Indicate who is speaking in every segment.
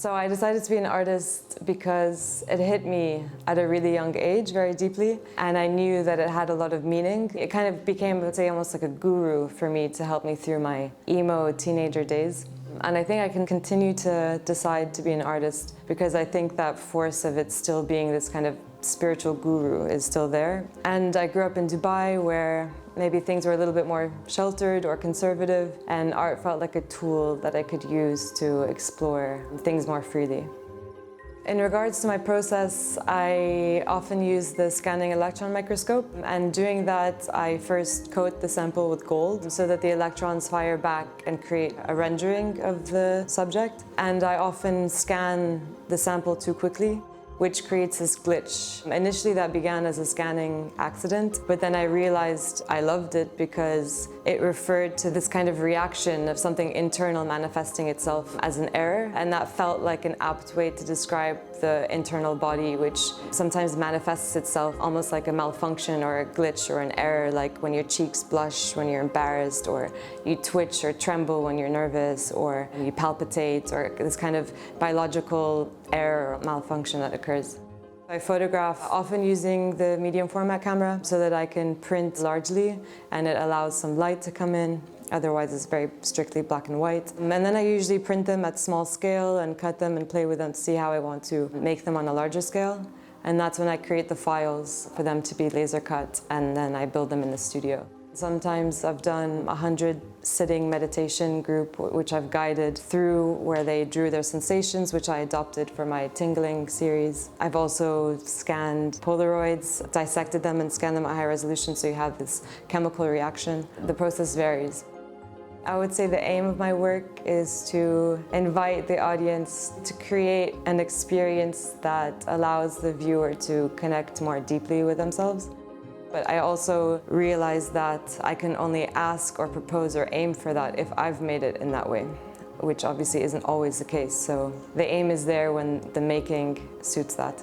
Speaker 1: So I decided to be an artist because it hit me at a really young age, very deeply, and I knew that it had a lot of meaning. It kind of became, let's say, almost like a guru for me to help me through my emo teenager days. And I think I can continue to decide to be an artist because I think that force of it still being this kind of spiritual guru is still there. And I grew up in Dubai, where maybe things were a little bit more sheltered or conservative, and art felt like a tool that I could use to explore things more freely. In regards to my process, I often use the scanning electron microscope, and doing that I first coat the sample with gold so that the electrons fire back and create a rendering of the subject. And I often scan the sample too quickly, which creates this glitch. Initially that began as a scanning accident, but then I realized I loved it because it referred to this kind of reaction of something internal manifesting itself as an error, and that felt like an apt way to describe the internal body, which sometimes manifests itself almost like a malfunction or a glitch or an error, like when your cheeks blush when you're embarrassed, or you twitch or tremble when you're nervous, or you palpitate, or this kind of biological error or malfunction that occurs. I photograph often using the medium format camera so that I can print largely, and it allows some light to come in. Otherwise it's very strictly black and white. And then I usually print them at small scale and cut them and play with them to see how I want to make them on a larger scale. And that's when I create the files for them to be laser cut, and then I build them in the studio. Sometimes I've done 100 sitting meditation group, which I've guided through, where they drew their sensations, which I adopted for my tingling series. I've also scanned Polaroids, dissected them and scanned them at high resolution so you have this chemical reaction. The process varies. I would say the aim of my work is to invite the audience to create an experience that allows the viewer to connect more deeply with themselves. But I also realize that I can only ask or propose or aim for that if I've made it in that way, which obviously isn't always the case. So the aim is there when the making suits that.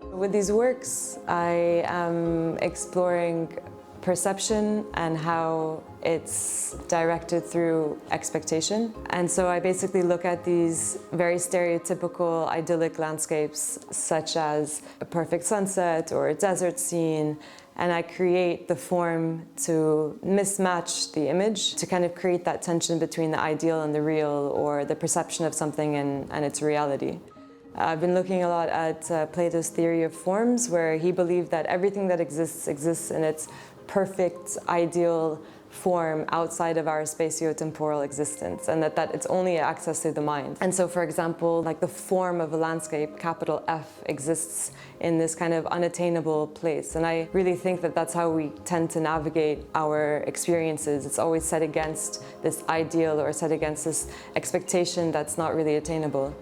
Speaker 1: With these works, I am exploring perception and how it's directed through expectation. And so I basically look at these very stereotypical idyllic landscapes, such as a perfect sunset or a desert scene, and I create the form to mismatch the image, to kind of create that tension between the ideal and the real, or the perception of something and its reality. I've been looking a lot at Plato's theory of forms, where he believed that everything that exists in its perfect, ideal form outside of our spatio-temporal existence, and that it's only access through the mind. And so, for example, like the form of a landscape, capital F, exists in this kind of unattainable place. And I really think that that's how we tend to navigate our experiences. It's always set against this ideal or set against this expectation that's not really attainable.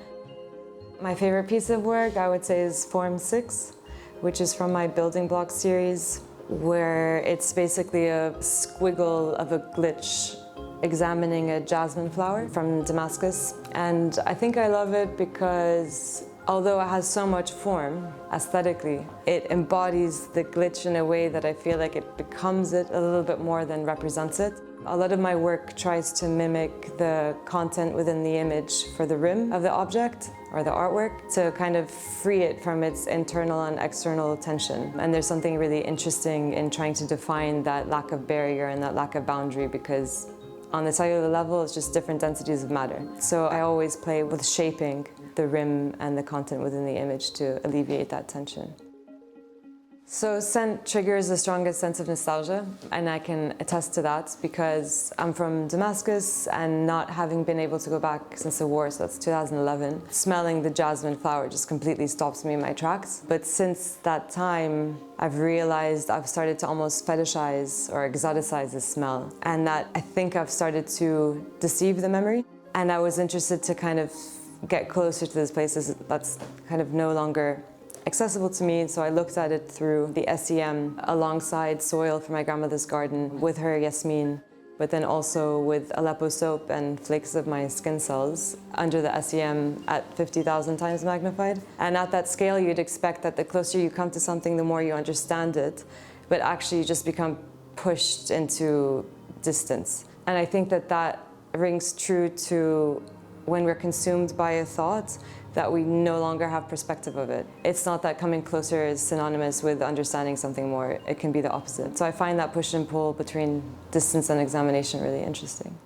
Speaker 1: My favorite piece of work, I would say, is Form 6, which is from my building block series, where it's basically a squiggle of a glitch examining a jasmine flower from Damascus. And I think I love it because although it has so much form aesthetically, it embodies the glitch in a way that I feel like it becomes it a little bit more than represents it. A lot of my work tries to mimic the content within the image for the rim of the object or the artwork, to kind of free it from its internal and external tension. And there's something really interesting in trying to define that lack of barrier and that lack of boundary, because on the cellular level, it's just different densities of matter. So I always play with shaping the rim and the content within the image to alleviate that tension. So scent triggers the strongest sense of nostalgia, and I can attest to that because I'm from Damascus, and not having been able to go back since the war, so that's 2011, smelling the jasmine flower just completely stops me in my tracks. But since that time, I've realized I've started to almost fetishize or exoticize the smell, and that I think I've started to deceive the memory. And I was interested to kind of get closer to these places that's kind of no longer accessible to me, so I looked at it through the SEM alongside soil from my grandmother's garden with her Yasmin, but then also with Aleppo soap and flakes of my skin cells under the SEM at 50,000 times magnified. And at that scale, you'd expect that the closer you come to something, the more you understand it, but actually you just become pushed into distance. And I think that that rings true to when we're consumed by a thought, that we no longer have perspective of it. It's not that coming closer is synonymous with understanding something more. It can be the opposite. So I find that push and pull between distance and examination really interesting.